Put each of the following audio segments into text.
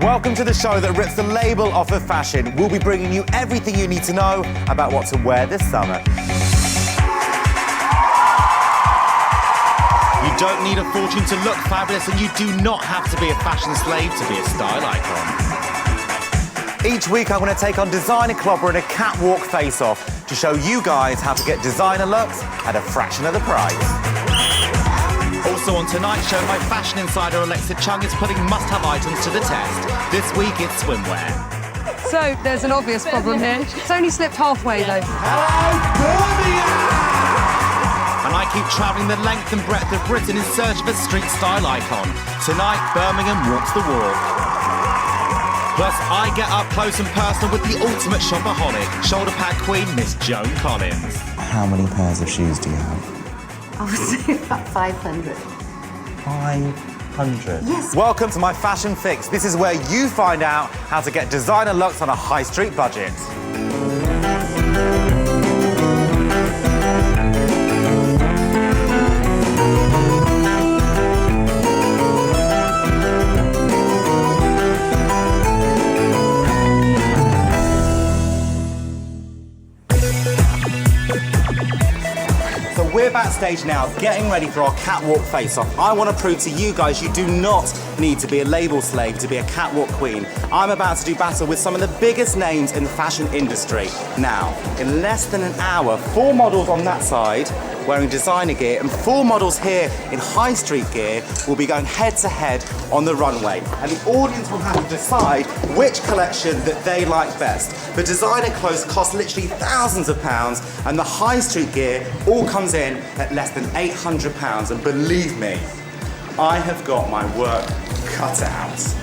Welcome to the show that rips the label off of fashion. We'll be bringing you everything you need to know about what to wear this summer. You don't need a fortune to look fabulous, and you do not have to be a fashion slave to be a style icon. Each week I'm going to take on designer clobber in a catwalk face-off to show you guys how to get designer looks at a fraction of the price. Also on tonight's show, my fashion insider Alexa Chung is putting must-have items to the test. This week it's swimwear. So there's an obvious problem here. It's only slipped halfway though. And I keep travelling the length and breadth of Britain in search of a street style icon. Tonight, Birmingham walks the walk. Plus, I get up close and personal with the ultimate shopaholic, shoulder pad queen, Miss Joan Collins. How many pairs of shoes do you have? I would say about 500. 500? Yes. Welcome to my Fashion Fix. This is where you find out how to get designer looks on a high street budget. We're backstage now, getting ready for our catwalk face-off. I want to prove to you guys you do not need to be a label slave to be a catwalk queen. I'm about to do battle with some of the biggest names in the fashion industry. Now, in less than an hour, 4 models on that side wearing designer gear and 4 models here in high street gear will be going head-to-head on the runway. And the audience will have to decide which collection that they like best. The designer clothes cost literally thousands of pounds, and the high street gear all comes in at less than £800. And believe me, I have got my work cut out.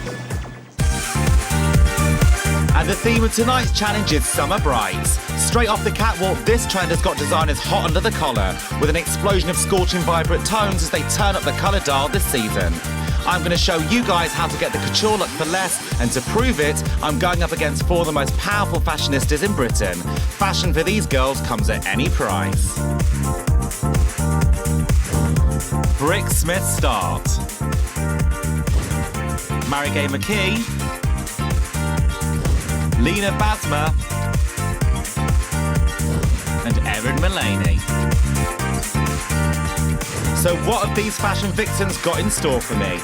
And the theme of tonight's challenge is Summer Brights. Straight off the catwalk, this trend has got designers hot under the collar, with an explosion of scorching vibrant tones as they turn up the colour dial this season. I'm going to show you guys how to get the couture look for less, and to prove it, I'm going up against 4 of the most powerful fashionistas in Britain. Fashion for these girls comes at any price. Brick Smith start. Marigay McKee, Lena Basma, and Erin Mullaney. So what have these fashion vixens got in store for me?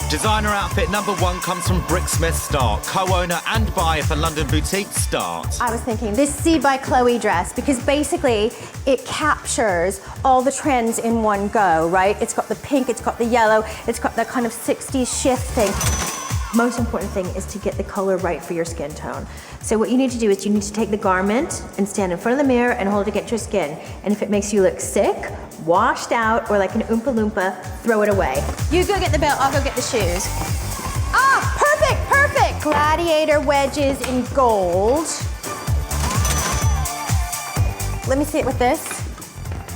Designer outfit number 1 comes from Brick Smith Start, co-owner and buyer for London boutique Start. I was thinking this C by Chloe dress, because basically it captures all the trends in one go, right? It's got the pink, it's got the yellow, it's got that kind of 60s shift thing. Most important thing is to get the color right for your skin tone. So what you need to do is you need to take the garment and stand in front of the mirror and hold it against your skin. And if it makes you look sick, washed out, or like an Oompa Loompa, throw it away. You go get the belt, I'll go get the shoes. Ah, perfect, perfect! Gladiator wedges in gold. Let me see it with this.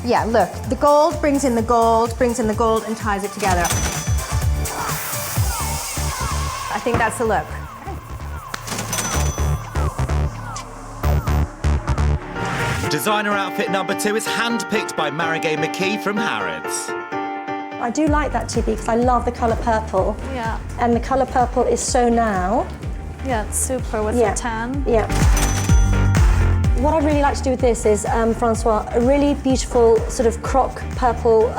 Yeah, look, the gold brings in the gold, and ties it together. I think that's the look. Designer outfit number 2 is handpicked by Marigay McKee from Harrods. I do like that TB because I love the colour purple. Yeah. And the colour purple is so now. Yeah, it's super with the tan. Yeah. What I'd really like to do with this is, Francois, a really beautiful sort of croc purple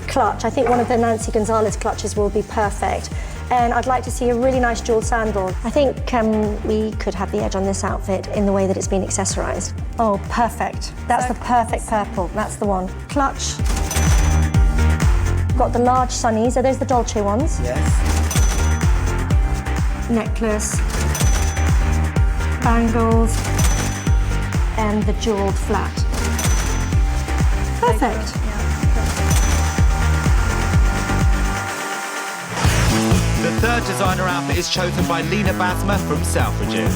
clutch. I think one of the Nancy Gonzalez clutches will be perfect. And I'd like to see a really nice jeweled sandal. I think we could have the edge on this outfit in the way that it's been accessorized. Oh, perfect. That's the perfect purple. That's the one. Clutch. Got the large sunnies. Are those the Dolce ones? Yes. Necklace. Bangles. And the jeweled flat. Perfect. The third designer outfit is chosen by Lena Basma from Selfridges.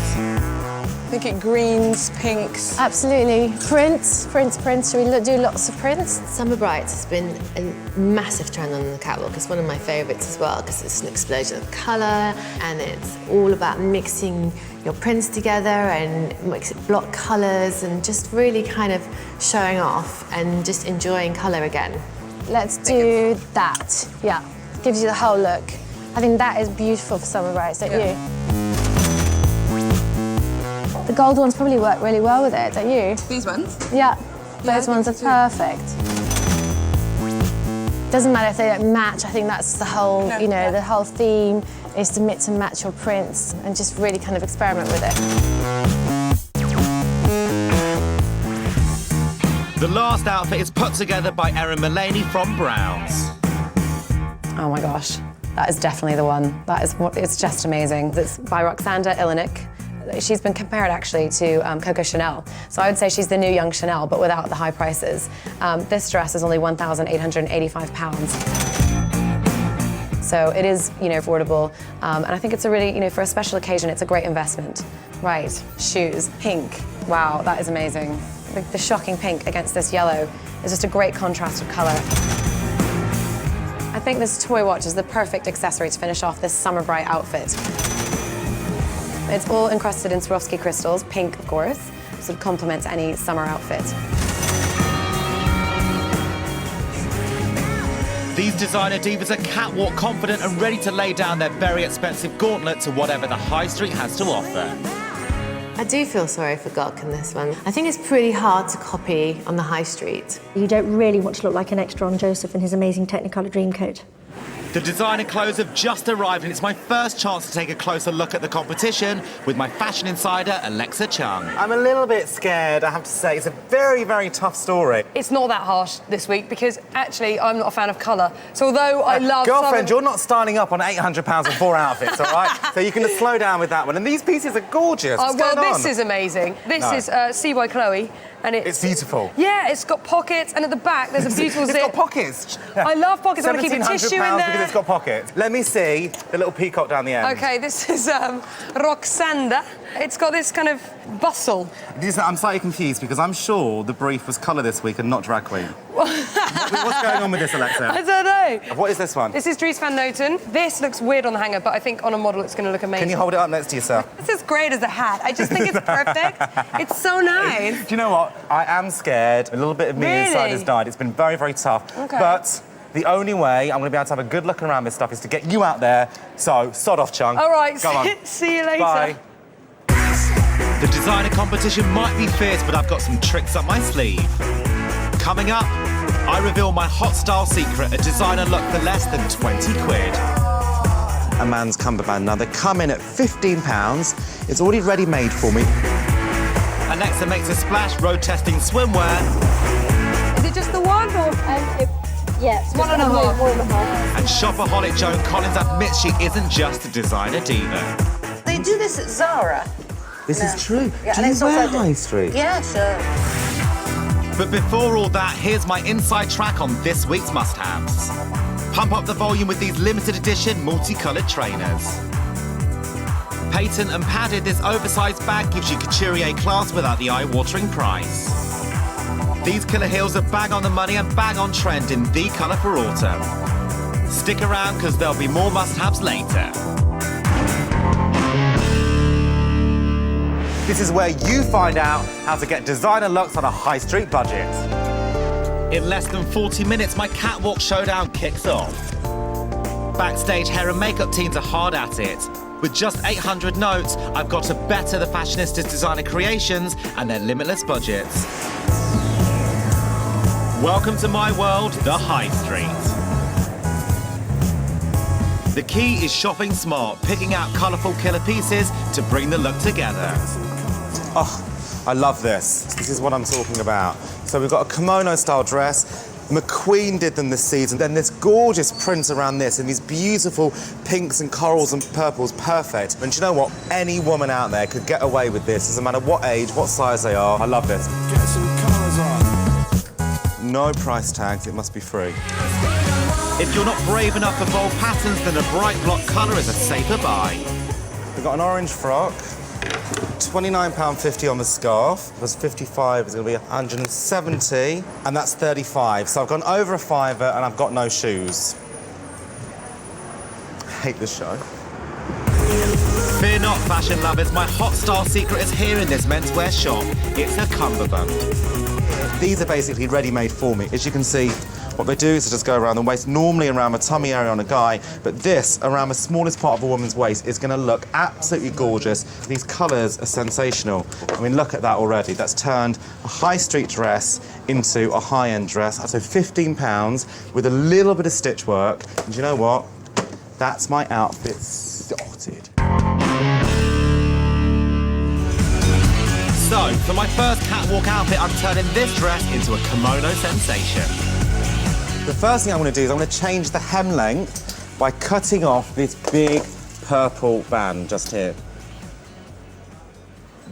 I think it greens, pinks. Absolutely. Prints. We do lots of prints. Summer Brights has been a massive trend on the catwalk. It's one of my favourites as well because it's an explosion of colour and it's all about mixing your prints together and mix it block colours and just really kind of showing off and just enjoying colour again. Let's do that. Yeah. Gives you the whole look. I think that is beautiful for summer brights, don't you? The gold ones probably work really well with it, don't you? These ones? Yeah, those ones are perfect. Doesn't matter if they don't match. I think that's the whole, you know, the whole theme is to mix and match your prints and just really kind of experiment with it. The last outfit is put together by Erin Mullaney from Browns. Oh my gosh, that is definitely the one. That is what, it's just amazing. It's by Roxanda Ilinik. She's been compared actually to Coco Chanel. So I would say she's the new young Chanel, but without the high prices. This dress is only £1,885. So it is, you know, affordable. And I think it's a really, you know, for a special occasion, it's a great investment. Right, shoes, pink. Wow, that is amazing. The shocking pink against this yellow is just a great contrast of color. I think this toy watch is the perfect accessory to finish off this summer bright outfit. It's all encrusted in Swarovski crystals, pink of course, so it complements any summer outfit. These designer divas are catwalk confident and ready to lay down their very expensive gauntlet to whatever the high street has to offer. I do feel sorry for Gok in this one. I think it's pretty hard to copy on the high street. You don't really want to look like an extra on Joseph in his amazing Technicolor Dreamcoat. The designer clothes have just arrived and it's my first chance to take a closer look at the competition with my fashion insider, Alexa Chung. I'm a little bit scared, I have to say. It's a very, very tough story. It's not that harsh this week because actually I'm not a fan of colour. So although I love Girlfriend, you're not styling up on £800 on 4 outfits, all right? So you can slow down with that one. And these pieces are gorgeous. What's going on? This is amazing. This is C by Chloe. And it's beautiful. Yeah, it's got pockets, and at the back there's a beautiful zip. It's got pockets. I love pockets. I want to keep a tissue in there. because it's got pockets. Let me see the little peacock down the end. Okay, this is Roxanda. It's got this kind of bustle. I'm slightly confused because I'm sure the brief was colour this week and not drag queen. What's going on with this, Alexa? I don't know. What is this one? This is Dries Van Noten. This looks weird on the hanger, but I think on a model it's going to look amazing. Can you hold it up next to yourself? This is great as a hat. I just think it's perfect. It's so nice. Do you know what? I am scared. A little bit of me inside has died. It's been very, very tough. Okay. But the only way I'm going to be able to have a good look around this stuff is to get you out there. So, sod off, Chung. All right, Go on. see you later. Bye. The designer competition might be fierce, but I've got some tricks up my sleeve. Coming up, I reveal my hot style secret, a designer look for less than 20 quid. A man's cummerbund. Now, they come in at £15. It's already ready-made for me. Alexa makes a splash road testing swimwear. Is it just the one or? Yeah, it's 1.5. And shopaholic Joan Collins admits she isn't just a designer diva. They do this at Zara. This is true. Yeah, Do you wear high street? Yeah, sure. But before all that, here's my inside track on this week's must-haves. Pump up the volume with these limited edition multicoloured trainers. Patent and padded, this oversized bag gives you couturier class without the eye-watering price. These killer heels are bang on the money and bang on trend in the colour for autumn. Stick around because there'll be more must-haves later. This is where you find out how to get designer looks on a high street budget. In less than 40 minutes, my catwalk showdown kicks off. Backstage, hair and makeup teams are hard at it. With just 800 notes, I've got to better the fashionistas' designer creations and their limitless budgets. Welcome to my world, the high street. The key is shopping smart, picking out colourful killer pieces to bring the look together. Oh, I love this. This is what I'm talking about. So we've got a kimono-style dress. McQueen did them this season. Then this gorgeous print around this and these beautiful pinks and corals and purples, perfect. And do you know what? Any woman out there could get away with this, doesn't matter what age, what size they are. I love this. Get some colours on. No price tags, it must be free. If you're not brave enough for bold patterns, then a bright block colour is a safer buy. We've got an orange frock. £29.50 on the scarf. Plus 55 is going to be 170, and that's 35. So I've gone over a fiver, and I've got no shoes. I hate this show. Fear not, fashion lovers. My hot style secret is here in this menswear shop. It's a cummerbund. These are basically ready-made for me. As you can see, What they do is just go around the waist, normally around the tummy area on a guy, but this, around the smallest part of a woman's waist, is going to look absolutely gorgeous. These colours are sensational. I mean, look at that already. That's turned a high street dress into a high-end dress. So £15 with a little bit of stitch work. And you know what? That's my outfit sorted. So, for my first catwalk outfit, I'm turning this dress into a kimono sensation. The first thing I'm going to do is I'm going to change the hem length by cutting off this big purple band just here.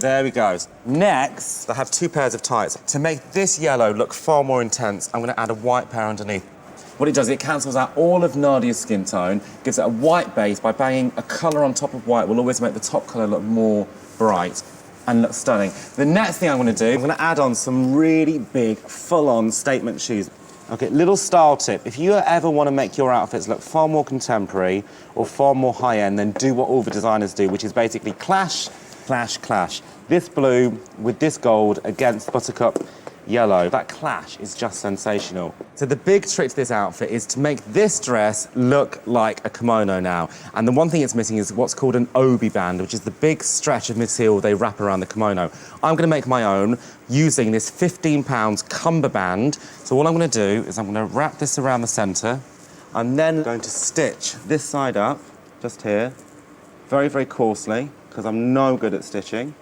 There we go. Next, I have 2 pairs of tights. To make this yellow look far more intense, I'm going to add a white pair underneath. What it does, it cancels out all of Nadia's skin tone, gives it a white base. By banging a colour on top of white will always make the top colour look more bright and look stunning. The next thing I'm going to do, I'm going to add on some really big, full-on statement shoes. Okay, little style tip. If you ever want to make your outfits look far more contemporary or far more high-end, then do what all the designers do, which is basically clash, clash, clash. This blue with this gold against buttercup yellow. That clash is just sensational. So the big trick to this outfit is to make this dress look like a kimono now. And the one thing it's missing is what's called an obi band, which is the big stretch of mid-heel they wrap around the kimono. I'm going to make my own using this £15 cummerband. So all I'm going to do is I'm going to wrap this around the centre. I'm then going to stitch this side up, just here, very, very coarsely, because I'm no good at stitching.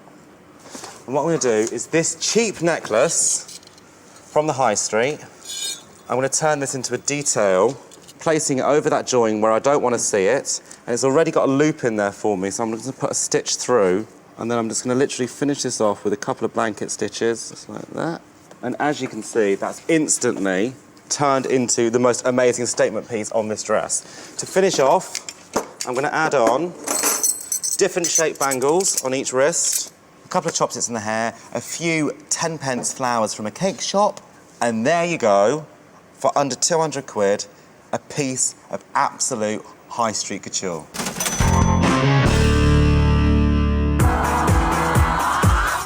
And what I'm going to do is this cheap necklace from the high street, I'm going to turn this into a detail, placing it over that join where I don't want to see it. And it's already got a loop in there for me, so I'm just going to put a stitch through. And then I'm just going to literally finish this off with a couple of blanket stitches, just like that. And as you can see, that's instantly turned into the most amazing statement piece on this dress. To finish off, I'm going to add on different shaped bangles on each wrist, a couple of chopsticks in the hair, a few 10p flowers from a cake shop, and there you go, for under 200 quid, a piece of absolute high street couture.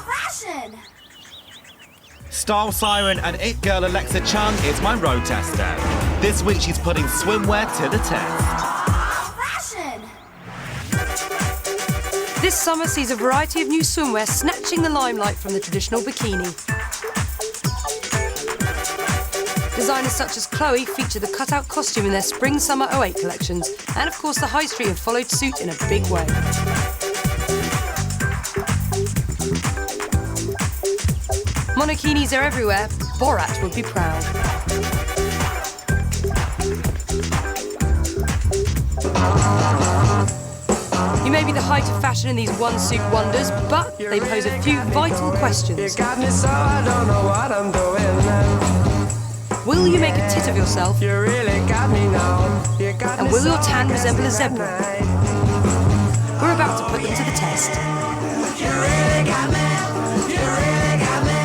Fashion! Style siren and it girl Alexa Chung is my road tester. This week she's putting swimwear to the test. This summer sees a variety of new swimwear snatching the limelight from the traditional bikini. Designers such as Chloe feature the cutout costume in their Spring/Summer 08 collections, and of course the High Street have followed suit in a big way. Monokinis are everywhere. Borat would be proud. You may be the height of fashion in these one-suit wonders, but they pose a few vital questions. You got me so I don't know what I'm doing now. Will you make a tit of yourself? You really got me now. You got and will your tan resemble a zebra? We're about to put them to the test. You really got me. You really got me.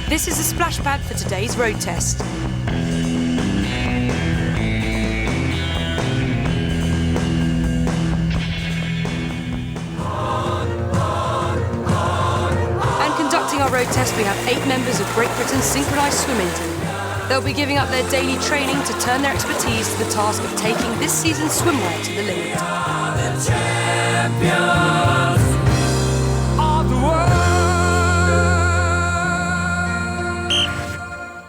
This is a splash pad for today's road test. Our road test, we have 8 members of Great Britain's synchronised swimming team. They'll be giving up their daily training to turn their expertise to the task of taking this season's swimwear to the limit. The champions of the world.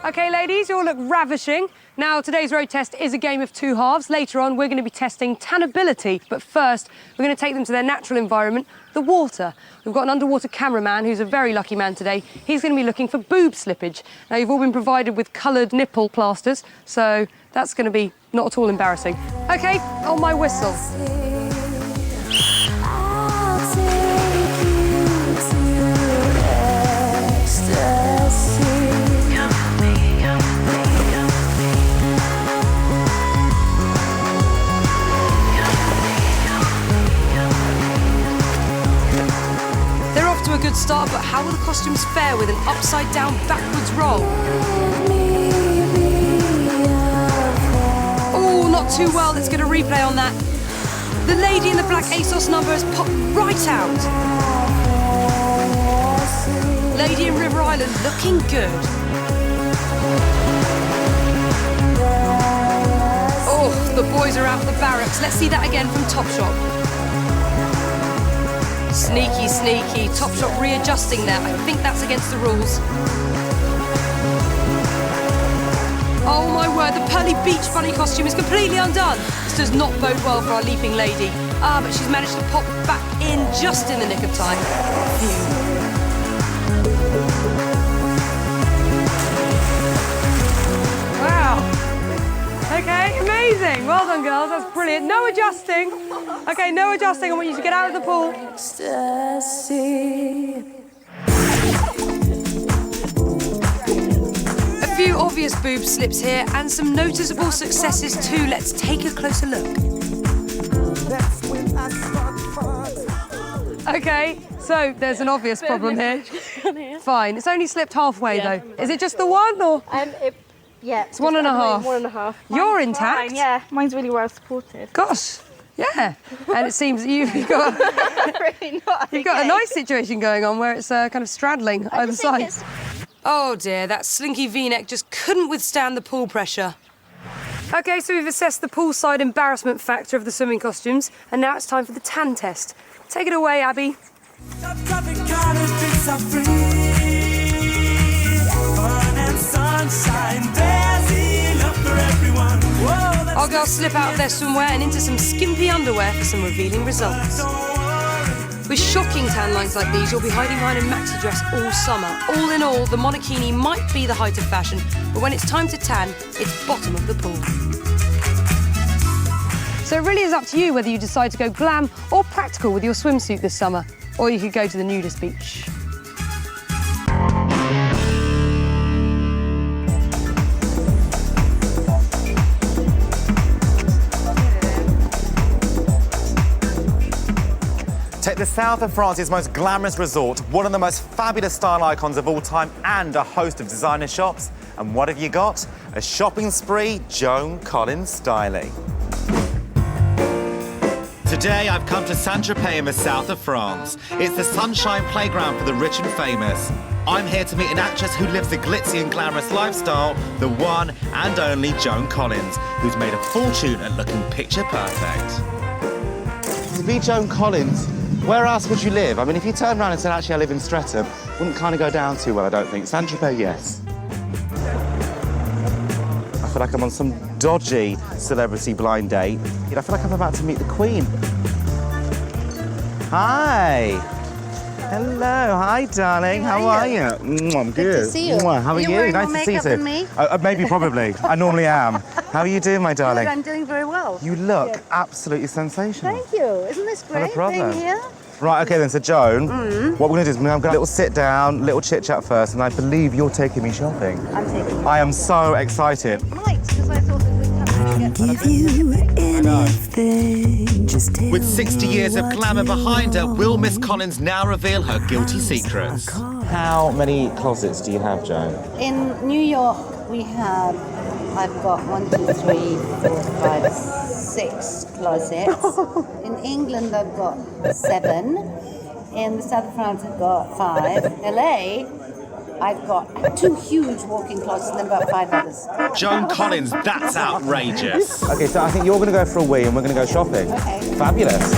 Okay, ladies, you all look ravishing. Now, today's road test is a game of 2 halves. Later on, we're going to be testing tanability, but first, we're going to take them to their natural environment, the water. We've got an underwater cameraman who's a very lucky man today. He's going to be looking for boob slippage. Now, you've all been provided with coloured nipple plasters, so that's going to be not at all embarrassing. OK, on my whistle. To a good start, but how will the costumes fare with an upside-down backwards roll? Oh, not too well. Let's get a replay on that. The lady in the black ASOS number has popped right out. Lady in River Island looking good. the boys are out of the barracks. Let's see that again from Topshop. Sneaky, sneaky. Topshop readjusting there. I think that's against the rules. Oh my word, the pearly beach bunny costume is completely undone. This does not bode well for our leaping lady. Ah, but she's managed to pop back in just in the nick of time. Wow. Okay, amazing. Well done, girls. That's brilliant. No adjusting. Okay, no adjusting. I want you to get out of the pool. A few obvious boob slips here and some noticeable successes too. Let's take a closer look. Okay, so there's an obvious problem here. Fine. It's only slipped halfway though. Is it just the one or? Yeah. It's 1.5. 1.5. You're intact? Fine, yeah, mine's really well supported. Gosh, yeah. And it seems that you've got Really not. you've got a nice situation going on where it's kind of straddling either side. Oh dear, that slinky V-neck just couldn't withstand the pool pressure. Okay, so we've assessed the poolside embarrassment factor of the swimming costumes, and now it's time for the tan test. Take it away, Abby. Our girls slip out of their swimwear and into some skimpy underwear for some revealing results. With shocking tan lines like these, you'll be hiding behind a maxi dress all summer. All in all, the monokini might be the height of fashion, but when it's time to tan, it's bottom of the pool. So it really is up to you whether you decide to go glam or practical with your swimsuit this summer, or you could go to the nudist beach. Take the south of France's most glamorous resort, one of the most fabulous style icons of all time, and a host of designer shops. And what have you got? A shopping spree, Joan Collins styling. Today I've come to St Tropez in the south of France. It's the sunshine playground for the rich and famous. I'm here to meet an actress who lives the glitzy and glamorous lifestyle, the one and only Joan Collins, who's made a fortune at looking picture perfect. To be Joan Collins, where else would you live? I mean, if you turned around and said, actually, I live in Streatham, wouldn't kind of go down too well, I don't think. St Tropez, yes. I feel like I'm on some dodgy celebrity blind date. I feel like I'm about to meet the Queen. Hi. Hello. Hi, darling. How are you? I'm good. to see you. How are you? Wearing Nice more to see you makeup too. than me? Maybe, probably. I normally am. How are you doing, my darling? Good, I'm doing very well. You look absolutely sensational. Thank you. Isn't this great? Not a problem. Being here? Right, OK then, so Joan, what we're going to do is we're going to have a little sit down, little chit-chat first, and I believe you're taking me shopping. I'm taking you. I am so excited. Right, because I thought that we'd come and get With 60 years of glamour behind her, will Miss Collins now reveal her guilty secrets? How many closets do you have, Joan? In New York, I've got 1, 2, 3, 4, 5, 6 closets. In England, I've got 7. In the south of France, I've got 5. LA, I've got 2 huge walk-in closets and then about 5 others. Joan Collins, that's outrageous. OK, so I think you're going to go for a wee and we're going to go shopping. OK. Fabulous.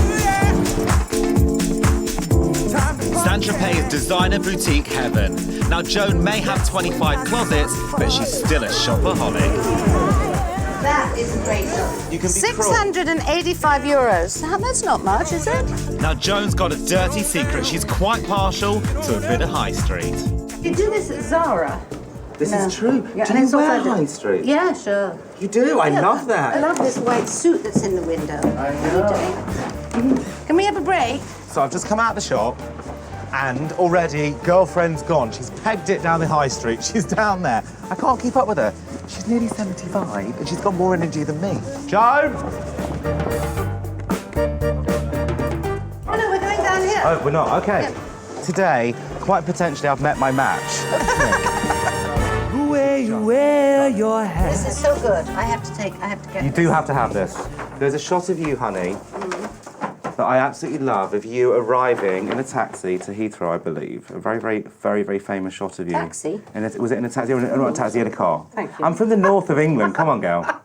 St Tropez designer boutique heaven. Now, Joan may have 25 closets, but she's still a shopaholic. That is a great deal. You can be 685 euros. That's not much, is it? Now, Joan's got a dirty secret. She's quite partial to a bit of high street. You do this at Zara. This is true. Yeah, do and you it's wear also- high street? Yeah, sure. You do? I Yeah, love that. I love this white suit that's in the window. I What are you doing? Can we have a break? So I've just come out of the shop, and already, girlfriend's gone. She's pegged it down the high street. She's down there. I can't keep up with her. She's nearly 75, and she's got more energy than me. Joan! Oh, no, we're going down here. Oh, we're not? OK. Yeah. Today, quite potentially, I've met my match. This is so good. I have to get You do have to have this. There's a shot of you, honey, that I absolutely love, of you arriving in a taxi to Heathrow, I believe. A very, very, very, very famous shot of you. Taxi? Was it in a taxi or not a taxi, in a car? Thank you. I'm from the north of England, come on, girl.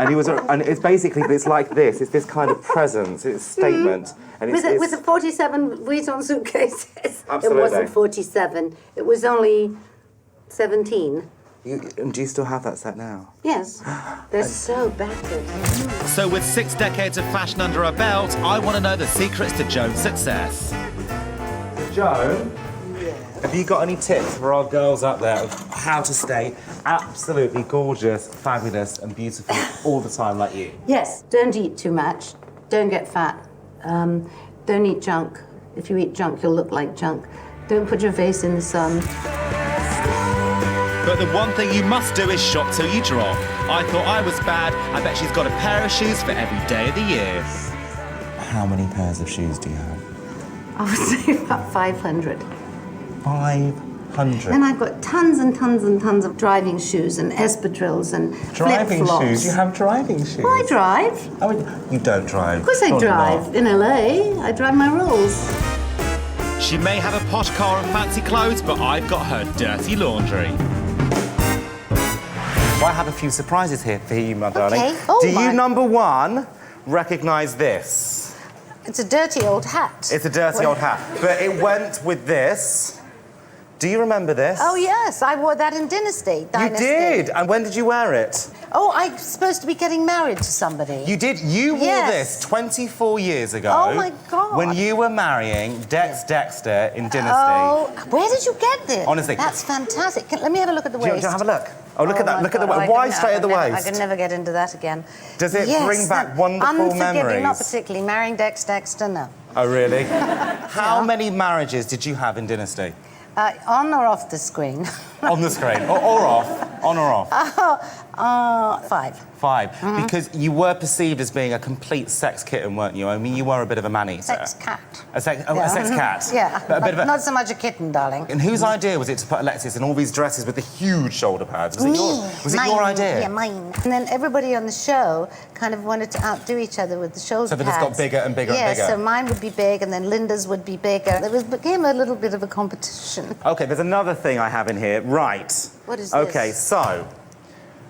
And he was, and it's basically, it's like this. It's this kind of presence. It's a statement. And it's, With the 47 Vuitton suitcases. Absolutely. It wasn't 47. It was only 17. And do you still have that set now? Yes. They're so battered. So with 6 decades of fashion under our belt, I want to know the secrets to Joan's success. Joan, have you got any tips for our girls out there of how to stay absolutely gorgeous, fabulous and beautiful all the time like you? Yes. Don't eat too much. Don't get fat. Don't eat junk. If you eat junk, you'll look like junk. Don't put your face in the sun. But the one thing you must do is shop till you drop. I thought I was bad. I bet she's got a pair of shoes for every day of the year. How many pairs of shoes do you have? I would say about 500. 500? And I've got tons and tons and tons of driving shoes and espadrilles and Driving flip-flops. shoes? You have driving shoes? Well, I drive. Oh, you don't drive? Of course I Surely drive. not. In LA, I drive my Rolls. She may have a posh car and fancy clothes, but I've got her dirty laundry. Well, I have a few surprises here for you, my darling. Okay. Oh, do you, my. number one, recognise this? It's a dirty old hat. It's a dirty old hat, but it went with this. Do you remember this? Oh, yes. I wore that in Dynasty. You did? And when did you wear it? Oh, I'm supposed to be getting married to somebody. You did? You wore Yes. this 24 years ago. Oh, my God. When you were marrying Dexter in Dynasty. Oh, where did you get this? Honestly. That's fantastic. Let me have a look at the Do you waist. have a look? Oh, look at that. my Look at the God, waist. Why straight at the I waist? could never get into that again. Does it Yes, bring back wonderful unforgiving, memories? Not particularly. Marrying Dexter, no. Oh, really? How many marriages did you have in Dynasty? On or off the screen? On the screen? Or off? On or off? 5. 5. Because you were perceived as being a complete sex kitten, weren't you? I mean, you were a bit of a man-eater. Sex cat. A sex cat? Yeah, But a bit of a... not so much a kitten, darling. And whose idea was it to put Alexis in all these dresses with the huge shoulder pads? Was it your idea? Yeah, mine. And then everybody on the show kind of wanted to outdo each other with the shoulder So they pads. just got bigger and bigger and bigger? Yeah, so mine would be big and then Linda's would be bigger. It became a little bit of a competition. OK, there's another thing I have in here. Right. What is this? OK, so,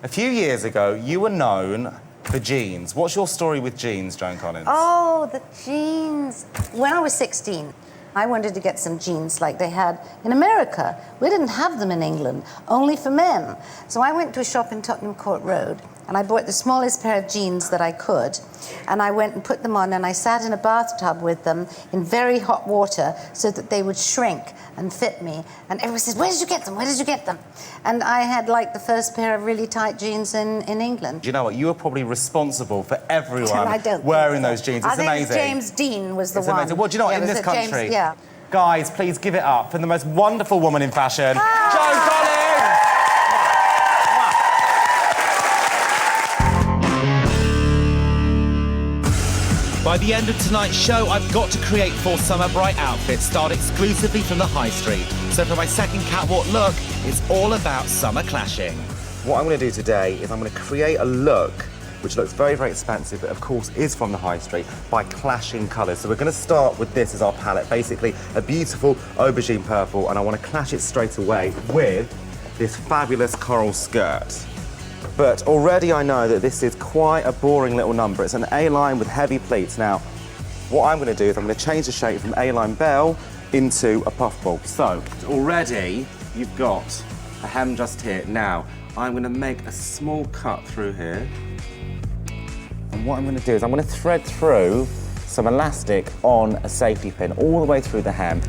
a few years ago, you were known for jeans. What's your story with jeans, Joan Collins? Oh, the jeans. When I was 16, I wanted to get some jeans like they had in America. We didn't have them in England, only for men. So I went to a shop in Tottenham Court Road and I bought the smallest pair of jeans that I could. And I went and put them on and I sat in a bathtub with them in very hot water so that they would shrink and fit me. And everyone says, where did you get them? Where did you get them? And I had like the first pair of really tight jeans in England. Do you know what? You were probably responsible for everyone I don't wearing think so. those jeans. I It's think amazing. James Dean was the It's one. amazing. Well, do you know what? Yeah, In was this it James- country, yeah. guys, please give it up for the most wonderful woman in fashion, Joan Collins! By the end of tonight's show, I've got to create 4 summer bright outfits styled exclusively from the high street. So for my second catwalk look, it's all about summer clashing. What I'm going to do today is I'm going to create a look which looks very, very expensive, but of course is from the high street, by clashing colours. So we're going to start with this as our palette, basically a beautiful aubergine purple, and I want to clash it straight away with this fabulous coral skirt. But already I know that this is quite a boring little number. It's an A-line with heavy pleats. Now, what I'm going to do is I'm going to change the shape from A-line bell into a puffball. So, already you've got a hem just here. Now, I'm going to make a small cut through here. And what I'm going to do is I'm going to thread through some elastic on a safety pin all the way through the hem.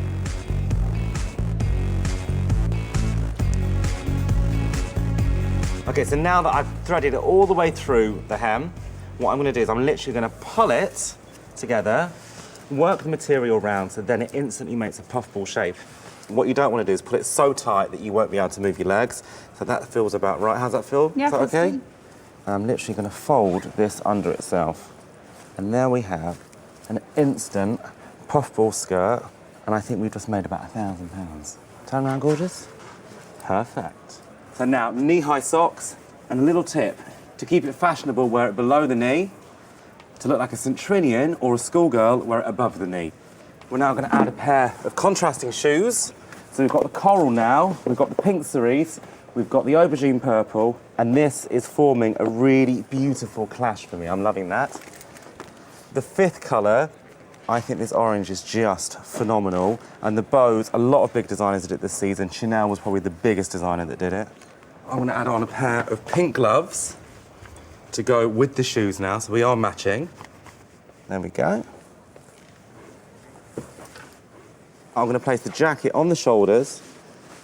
Okay, so now that I've threaded it all the way through the hem, what I'm going to do is I'm literally going to pull it together, work the material around so then it instantly makes a puffball shape. What you don't want to do is pull it so tight that you won't be able to move your legs. So that feels about right. How's that feel? Yeah, is that feels okay? good. I'm literally going to fold this under itself. And there we have an instant puffball skirt. And I think we've just made about £1,000. Turn around, gorgeous. Perfect. So now, knee-high socks, and a little tip. To keep it fashionable, wear it below the knee. To look like a centennial or a schoolgirl, wear it above the knee. We're now going to add a pair of contrasting shoes. So we've got the coral now, we've got the pink cerise, We've got the aubergine purple, and this is forming a really beautiful clash for me. I'm loving that. The fifth colour, I think this orange is just phenomenal. And the bows, a lot of big designers did it this season. Chanel was probably the biggest designer that did it. I'm gonna add on a pair of pink gloves to go with the shoes now, so we are matching. There we go. I'm gonna place the jacket on the shoulders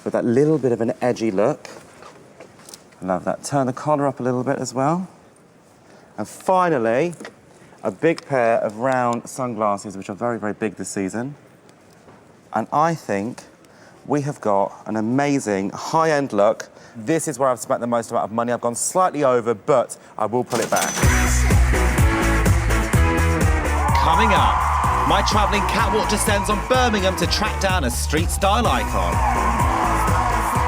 with that little bit of an edgy look. Love that. Turn the collar up a little bit as well. And finally, a big pair of round sunglasses, which are very, very big this season. And I think we have got an amazing high-end look. This is where I've spent the most amount of money. I've gone slightly over, but I will pull it back. Coming up, my travelling catwalk descends on Birmingham to track down a street style icon.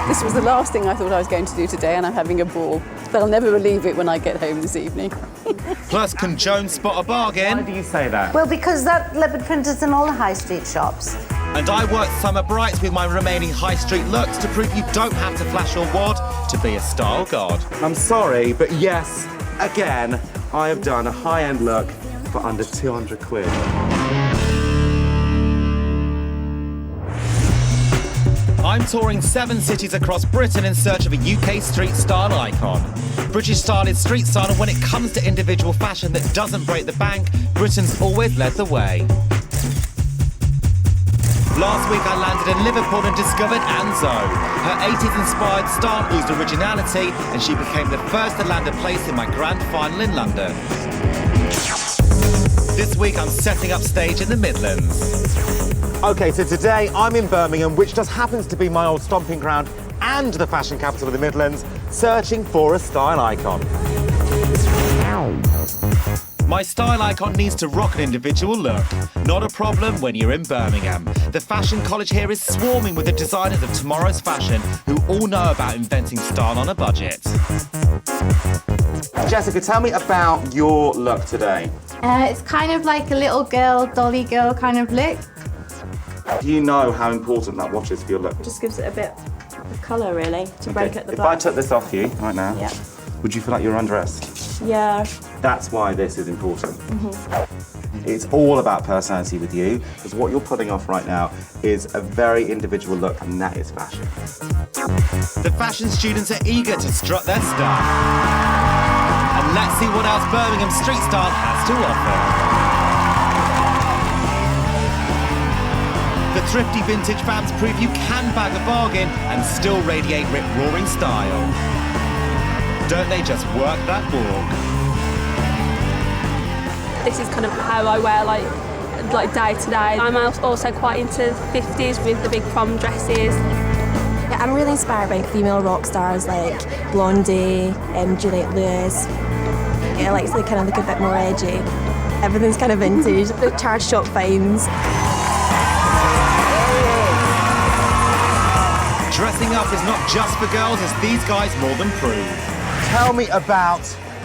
This was the last thing I thought I was going to do today, and I'm having a ball. They'll never believe it when I get home this evening. Plus, can Joan spot a bargain? Why do you say that? Well, because that leopard print is in all the high street shops. And I worked summer brights with my remaining high street looks to prove you don't have to flash your wad to be a style god. I'm sorry, but yes, again, I have done a high-end look for under 200 quid. I'm touring 7 cities across Britain in search of a UK street style icon. British style is street style, and when it comes to individual fashion that doesn't break the bank, Britain's always led the way. Last week I landed in Liverpool and discovered Anzo. Her 80s-inspired style oozed originality, and she became the first to land a place in my grand final in London. This week I'm setting up stage in the Midlands. OK, so today I'm in Birmingham, which just happens to be my old stomping ground and the fashion capital of the Midlands, searching for a style icon. My style icon needs to rock an individual look. Not a problem when you're in Birmingham. The fashion college here is swarming with the designers of tomorrow's fashion who all know about inventing style on a budget. Jessica, tell me about your look today. It's kind of like a little girl, dolly girl kind of look. Do you know how important that watch is for your look? It just gives it a bit of colour, really, to break at the If back. I took this off you right now, Yeah. would you feel like you're undressed? Yeah. That's why this is important. It's all about personality with you, because what you're putting off right now is a very individual look, and that is fashion. The fashion students are eager to strut their stuff. And let's see what else Birmingham street style has to offer. The thrifty vintage fans prove you can bag a bargain and still radiate rip-roaring style. Don't they just work that walk? This is kind of how I wear like day to day. I'm also quite into 50s with the big prom dresses. Yeah, I'm really inspired by female rock stars like Blondie and Juliette Lewis. Yeah, I like to kind of look a bit more edgy. Everything's kind of vintage. The charge shop finds. Dressing up is not just for girls, as these guys more than prove. Tell me about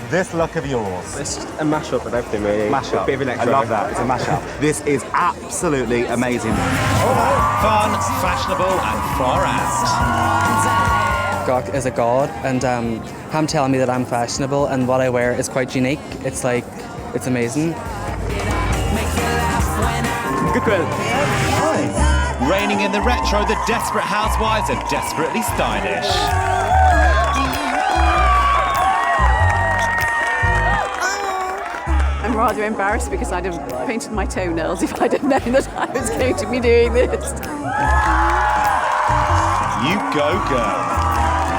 this look of yours. It's just a mashup of everything, really. Mashup. A bit of an I extra. love that. It's a mashup. This is absolutely amazing. Fun, fashionable, and far out. Gok is a god, and him telling me that I'm fashionable and what I wear is quite unique. It's like, it's amazing. Good quill. Reigning in the retro, the desperate housewives are desperately stylish. I'm rather embarrassed because I'd have painted my toenails if I'd have known that I was going to be doing this. You go, girl.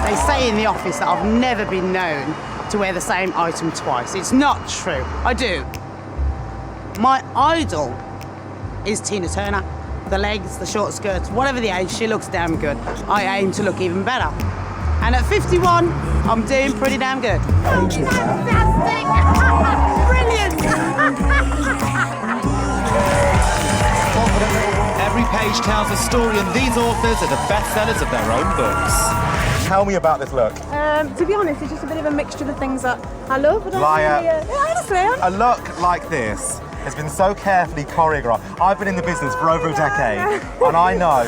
They say in the office that I've never been known to wear the same item twice. It's not true. I do. My idol is Tina Turner. The legs, the short skirts, whatever the age, she looks damn good. I aim to look even better. And at 51, I'm doing pretty damn good. Fantastic! Brilliant! Every page tells a story, and these authors are the bestsellers of their own books. Tell me about this look. To be honest, it's just a bit of a mixture of the things that I love. But Liar. Honestly, A look like this has been so carefully choreographed. I've been in the business for over a decade, and I know.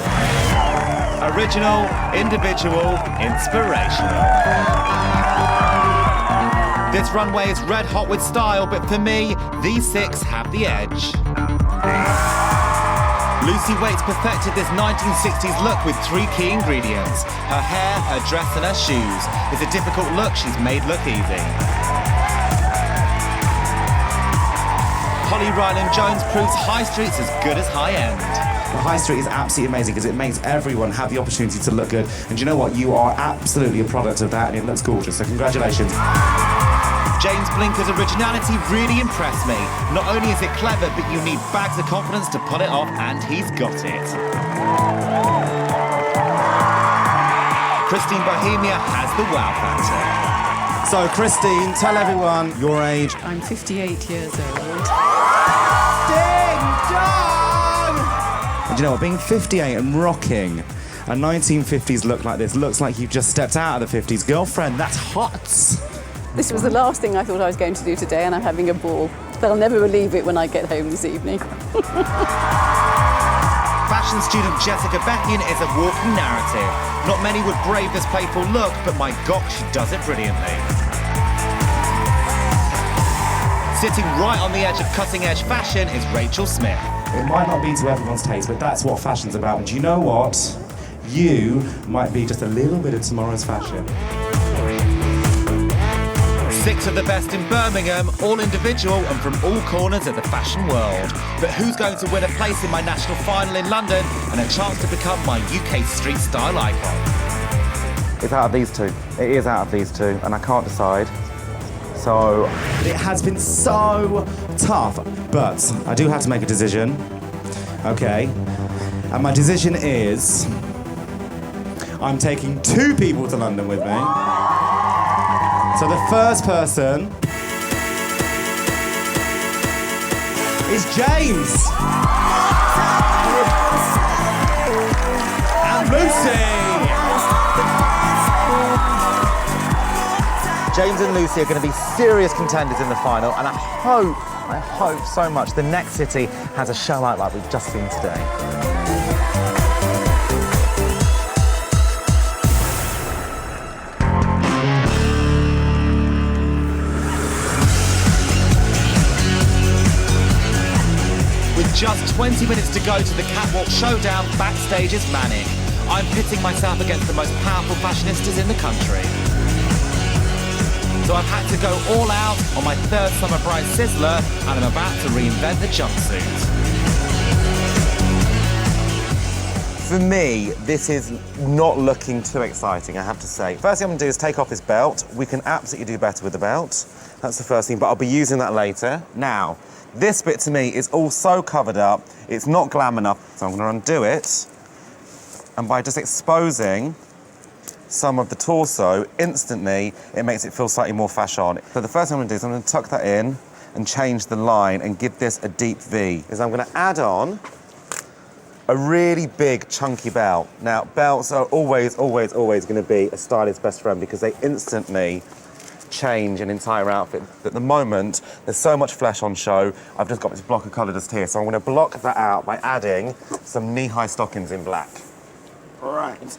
Original, individual, inspirational. This runway is red hot with style, but for me, these 6 have the edge. Lucy Waits perfected this 1960s look with 3 key ingredients. Her hair, her dress and her shoes. It's a difficult look she's made look easy. Holly Ryland-Jones proves high street's as good as high end. The high street is absolutely amazing because it makes everyone have the opportunity to look good. And do you know what? You are absolutely a product of that and it looks gorgeous, so congratulations. James Blinker's originality really impressed me. Not only is it clever, but you need bags of confidence to pull it off, and he's got it. Christine Bohemia has the wow factor. So, Christine, tell everyone your age. I'm 58 years old. Ding dong! And do you know what? Being 58 and rocking a 1950s look like this looks like you've just stepped out of the 50s. Girlfriend, that's hot! This was the last thing I thought I was going to do today, and I'm having a ball. They'll never believe it when I get home this evening. Fashion student Jessica Beckian is a walking narrative. Not many would brave this playful look, but my Gok, she does it brilliantly. Sitting right on the edge of cutting-edge fashion is Rachel Smith. It might not be to everyone's taste, but that's what fashion's about. And do you know what? You might be just a little bit of tomorrow's fashion. 6 of the best in Birmingham, all individual and from all corners of the fashion world. But who's going to win a place in my national final in London and a chance to become my UK street style icon? It's out of these 2. It is out of these 2, and I can't decide. So... It has been so tough, but I do have to make a decision. Okay. And my decision is... I'm taking 2 people to London with me. So the first person is James and Lucy. James and Lucy are going to be serious contenders in the final, and I hope so much the next city has a show out like we've just seen today. Just 20 minutes to go to the catwalk showdown. Backstage is manic. I'm pitting myself against the most powerful fashionistas in the country. So I've had to go all out on my 3rd Summer Bright Sizzler, and I'm about to reinvent the jumpsuit. For me, this is not looking too exciting, I have to say. First thing I'm going to do is take off this belt. We can absolutely do better with the belt. That's the first thing, but I'll be using that later. Now, this bit to me is all so covered up, it's not glam enough, so I'm going to undo it. And by just exposing some of the torso, instantly, it makes it feel slightly more fashion. So the first thing I'm going to do is I'm going to tuck that in and change the line and give this a deep V. Is I'm going to add on a really big, chunky belt. Now, belts are always going to be a stylist's best friend because they instantly change an entire outfit. At the moment, there's so much flesh on show, I've just got this block of colour just here, so I'm going to block that out by adding some knee-high stockings in black. Right.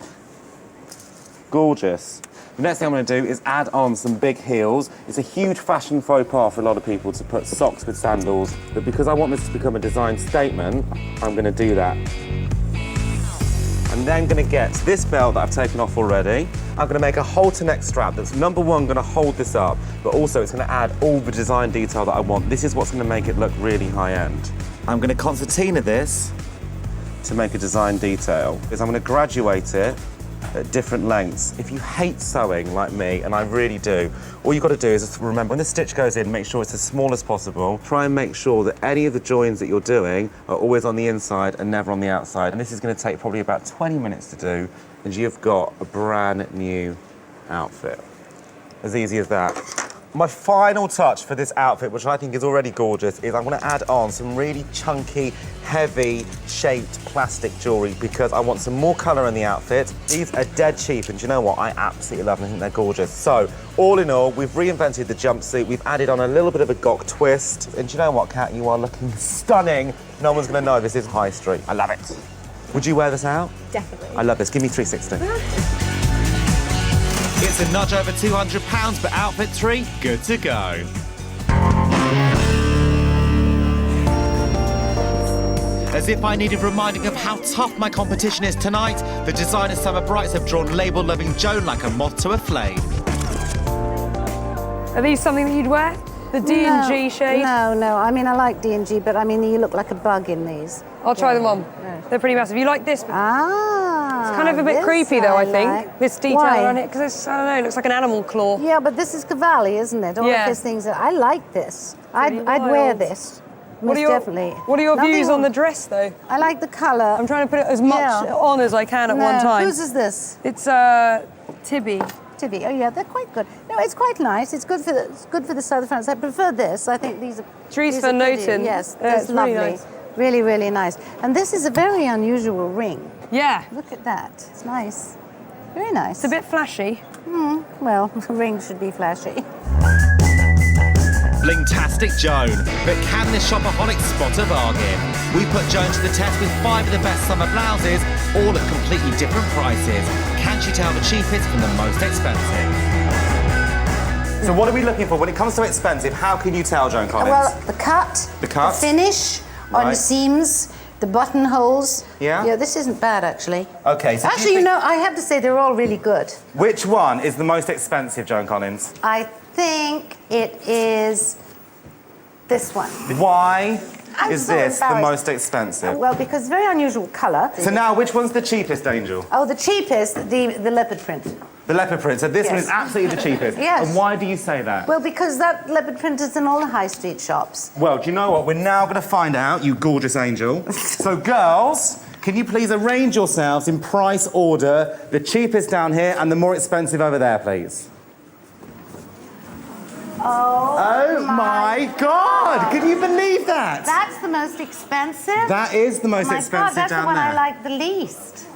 Gorgeous. The next thing I'm going to do is add on some big heels. It's a huge fashion faux pas for a lot of people to put socks with sandals, but because I want this to become a design statement, I'm going to do that. I'm then going to get this belt that I've taken off already. I'm going to make a halter neck strap that's number one going to hold this up, but also it's going to add all the design detail that I want. This is what's going to make it look really high end. I'm going to concertina this to make a design detail. I'm going to graduate it at different lengths. If you hate sewing like me, and I really do, all you've got to do is just remember when the stitch goes in, make sure it's as small as possible. Try and make sure that any of the joins that you're doing are always on the inside and never on the outside. And this is going to take probably about 20 minutes to do, and you've got a brand new outfit. As easy as that. My final touch for this outfit, which I think is already gorgeous, is I'm going to add on some really chunky, heavy, shaped plastic jewellery because I want some more colour in the outfit. These are dead cheap, and do you know what? I absolutely love them. I think they're gorgeous. So, all in all, we've reinvented the jumpsuit. We've added on a little bit of a Gok twist. And do you know what, Kat? You are looking stunning. No one's going to know this is high street. I love it. Would you wear this out? Definitely. I love this. Give me 360. It's a nudge over £200, but outfit 3, good to go. As if I needed reminding of how tough my competition is tonight, the designer Summer Brights have drawn label-loving Joan like a moth to a flame. Are these something that you'd wear? The D&G shade? No. I mean, I like D&G, but I mean, you look like a bug in these. I'll try them on. They're pretty massive. You like this? Ah. It's kind of a bit creepy, though, I think. Like. This detail Why? on it, because it's, I don't know, it looks like an animal claw. Yeah, but this is Cavalli, isn't it? All of his things. I like this. I'd wear this. Most definitely. What are your views on the dress, though? I like the colour. I'm trying to put it as much on as I can at one time. Whose is this? It's Tibby. Tibby. Oh yeah, they're quite good. No, it's quite nice. It's good for the south of France. I prefer this. I think these are Trees for Noten. Yes, yeah, that's it's lovely. Really nice. Really, really nice. And this is a very unusual ring. Yeah. Look at that. It's nice. Very nice. It's a bit flashy. Well, a ring should be flashy. Blingtastic Joan, but can this Shopaholic spot a bargain? We put Joan to the test with 5 of the best summer blouses, all at completely different prices. Can she tell the cheapest from the most expensive? So what are we looking for? When it comes to expensive, how can you tell, Joan Collins? Well, the cut, the finish on the seams, the buttonholes. Yeah? Yeah, this isn't bad, actually. Okay, so actually, you know, I have to say they're all really good. Which one is the most expensive, Joan Collins? I think it is this one. Why is so this the embarrassed. most expensive? Well, because very unusual colour. So now, which one's the cheapest, Angel? Oh, the cheapest, the leopard print. The leopard print. So this one Yes. is absolutely the cheapest. Yes. And why do you say that? Well, because that leopard print is in all the high street shops. Well, do you know what? We're now going to find out, you gorgeous angel. So, girls, can you please arrange yourselves in price order, the cheapest down here and the more expensive over there, please? Oh my God! Can you believe that? That's the most expensive? That is the most expensive God, that's down the one there. I like the least.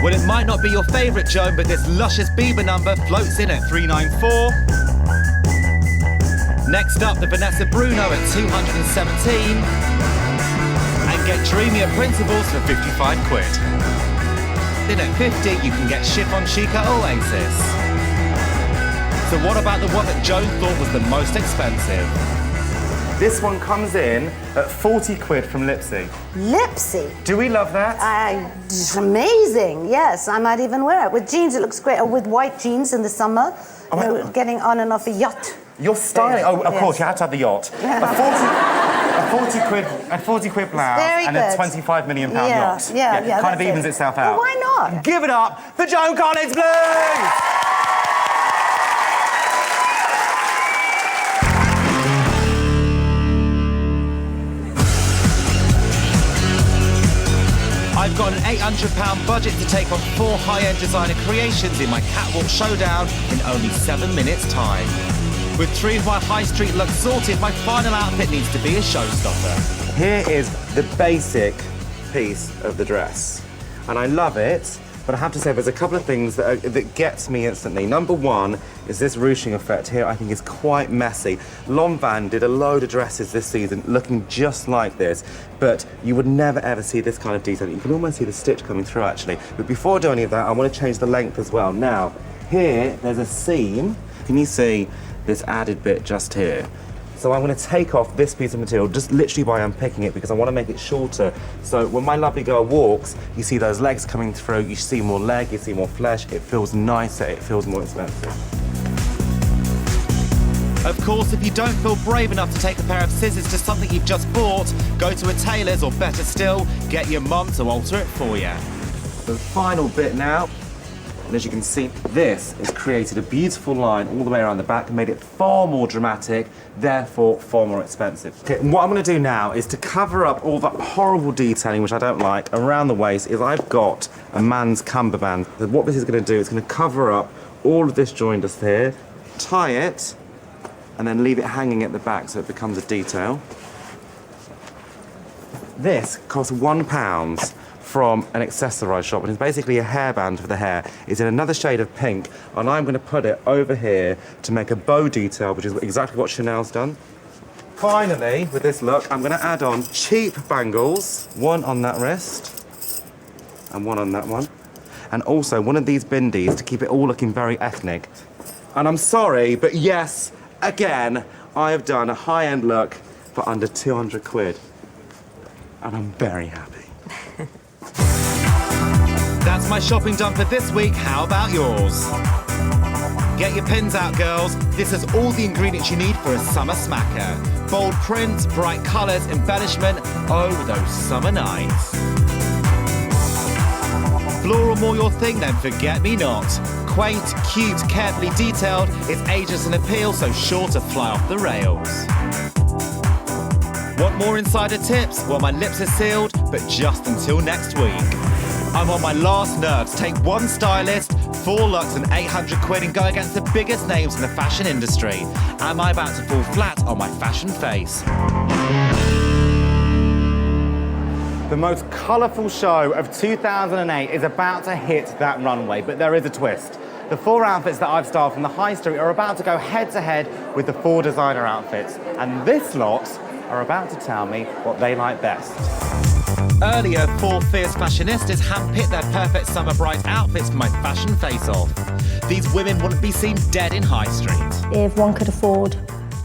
Well, it might not be your favourite, Joan, but this luscious Bieber number floats in at $394. Next up, the Vanessa Bruno at $217. And get dreamier printables for 55 quid. Then at 50, you can get chiffon chic at Oasis. So what about the one that Joan thought was the most expensive? This one comes in at 40 quid from Lipsy. Lipsy? Do we love that? It's amazing, yes. I might even wear it. With jeans, it looks great. Or with white jeans in the summer, getting on and off a yacht. You're styling. Oh, of course, you have to have the yacht. A 40 quid blouse Very and good. a 25 million pound Yeah, yacht. yeah, kind of that's evens it. itself out. Well, why not? Give it up for Joan Collins, Blues! I've got an £800 budget to take on 4 high-end designer creations in my catwalk showdown in only 7 minutes' time. With 3 of my high street looks sorted, my final outfit needs to be a showstopper. Here is the basic piece of the dress. And I love it, but I have to say there's a couple of things that gets me instantly. Number one is this ruching effect here. I think is quite messy. Lanvin did a load of dresses this season looking just like this, but you would never ever see this kind of detail. You can almost see the stitch coming through actually. But before I do any of that, I want to change the length as well. Now, here there's a seam. Can you see this added bit just here? So I'm going to take off this piece of material just literally by unpicking it because I want to make it shorter. So when my lovely girl walks, you see those legs coming through, you see more leg, you see more flesh, it feels nicer, it feels more expensive. Of course, if you don't feel brave enough to take a pair of scissors to something you've just bought, go to a tailor's or better still, get your mum to alter it for you. The final bit now. And as you can see, this has created a beautiful line all the way around the back and made it far more dramatic, therefore far more expensive. Okay, and what I'm going to do now is to cover up all that horrible detailing, which I don't like, around the waist, is I've got a man's cummerbund. What this is going to do is going to cover up all of this joint just here, tie it, and then leave it hanging at the back so it becomes a detail. This costs £1. From an accessorised shop, and it's basically a hairband for the hair. It's in another shade of pink, and I'm going to put it over here to make a bow detail, which is exactly what Chanel's done. Finally, with this look, I'm going to add on cheap bangles, one on that wrist, and one on that one. And also one of these bindies to keep it all looking very ethnic. And I'm sorry, but yes, again, I have done a high-end look for under 200 quid. And I'm very happy. That's my shopping done for this week. How about yours? Get your pins out, girls. This has all the ingredients you need for a summer smacker. Bold prints, bright colours, embellishment. Oh, those summer nights. Floral more your thing, then forget me not. Quaint, cute, carefully detailed, it's ageless in appeal, so sure to fly off the rails. Want more insider tips? Well, my lips are sealed, but just until next week. I'm on my last nerves. Take one stylist, 4 looks and 800 quid and go against the biggest names in the fashion industry. Am I about to fall flat on my fashion face? The most colourful show of 2008 is about to hit that runway, but there is a twist. The 4 outfits that I've styled from the high street are about to go head-to-head with the 4 designer outfits, and this lot are about to tell me what they like best. Earlier, 4 fierce fashionistas handpicked their perfect summer bright outfits for my fashion face-off. These women wouldn't be seen dead in high street. If one could afford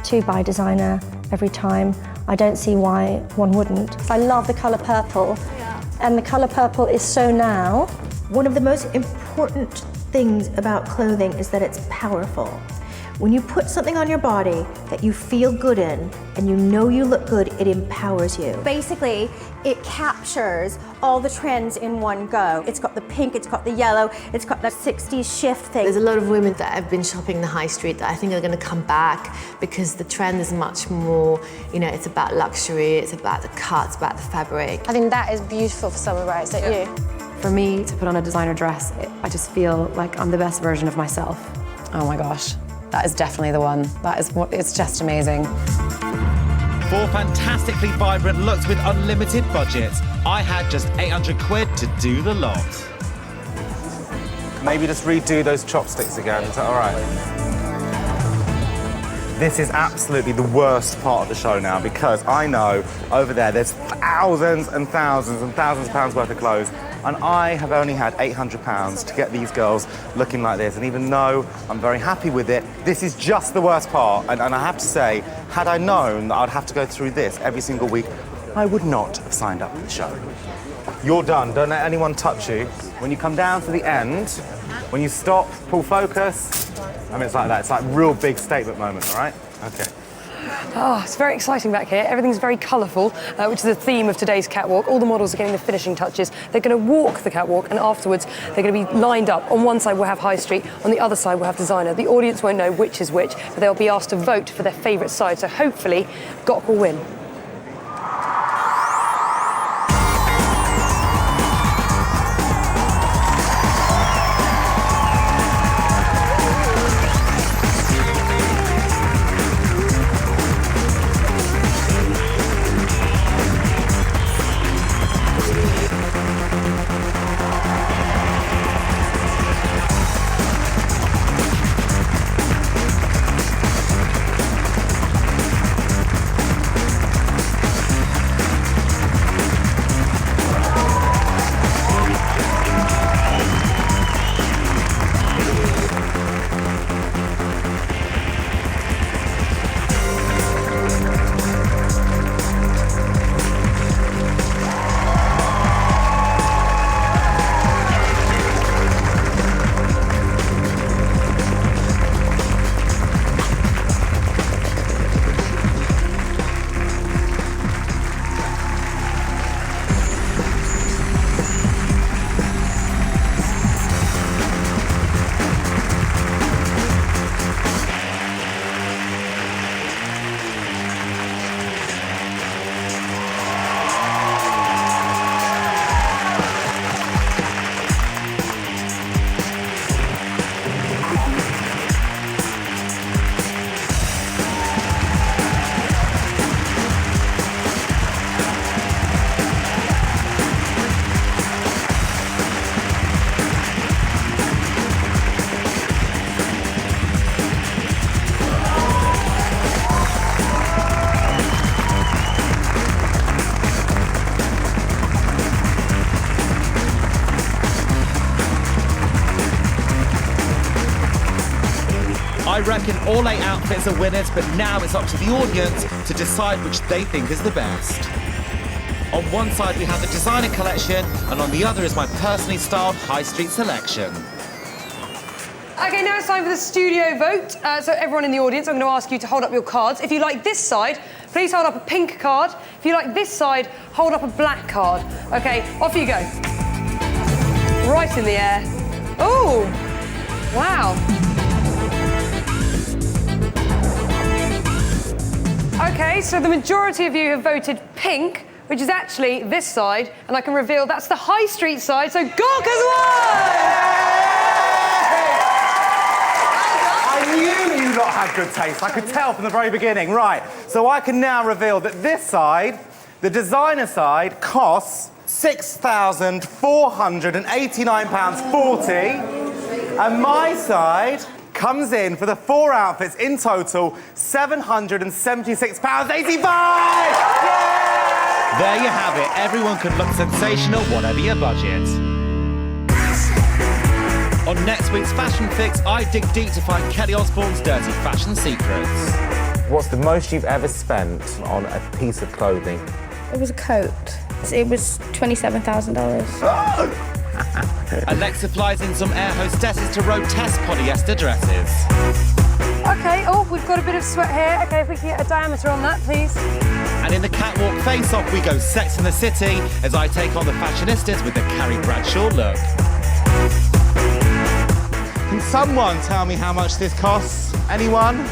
to buy designer every time, I don't see why one wouldn't. I love the colour purple, and the colour purple is so now. One of the most important things about clothing is that it's powerful. When you put something on your body that you feel good in and you know you look good, it empowers you. Basically, it captures all the trends in one go. It's got the pink, it's got the yellow, it's got the 60s shift thing. There's a lot of women that have been shopping the high street that I think are going to come back because the trend is much more, you know, it's about luxury, it's about the cut, it's about the fabric. I think that is beautiful for summer, right? Is that you? For me, to put on a designer dress, I just feel like I'm the best version of myself. Oh my gosh. That is definitely the one. It's just amazing. 4 fantastically vibrant looks with unlimited budgets. I had just 800 quid to do the lot. Maybe just redo those chopsticks again, is that all right? This is absolutely the worst part of the show now because I know over there's thousands and thousands and thousands of pounds worth of clothes, and I have only had £800 to get these girls looking like this, and even though I'm very happy with it, this is just the worst part, and I have to say, had I known that I'd have to go through this every single week, I would not have signed up for the show. You're done, don't let anyone touch you. When you come down to the end, when you stop, pull focus, I mean, it's like that, it's like a real big statement moment, all right? Okay. Oh, it's very exciting back here. Everything's very colourful, which is the theme of today's catwalk. All the models are getting the finishing touches. They're going to walk the catwalk, and afterwards they're going to be lined up. On one side we'll have high street, on the other side we'll have designer. The audience won't know which is which, but they'll be asked to vote for their favourite side, so hopefully Gok will win. I reckon all 8 outfits are winners, but now it's up to the audience to decide which they think is the best. On one side we have the designer collection, and on the other is my personally styled high street selection. Okay, now it's time for the studio vote. So everyone in the audience, I'm going to ask you to hold up your cards. If you like this side, please hold up a pink card. If you like this side, hold up a black card. Okay, off you go. Right in the air. Oh, wow. Okay, so the majority of you have voted pink, which is actually this side, and I can reveal that's the high street side, so Gok has won! I knew you lot had good taste. I could tell from the very beginning. Right, so I can now reveal that this side, the designer side, costs £6,489.40, and my side comes in for the 4 outfits in total, £776.85! There you have it. Everyone can look sensational, whatever your budget. On next week's Fashion Fix, I dig deep to find Kelly Osbourne's dirty fashion secrets. What's the most you've ever spent on a piece of clothing? It was a coat. It was $27,000. Alexa flies in some air hostesses to row test polyester dresses. Okay, oh, we've got a bit of sweat here. Okay, if we can get a diameter on that, please. And in the catwalk face-off, we go Sex in the City as I take on the fashionistas with the Carrie Bradshaw look. Can someone tell me how much this costs? Anyone?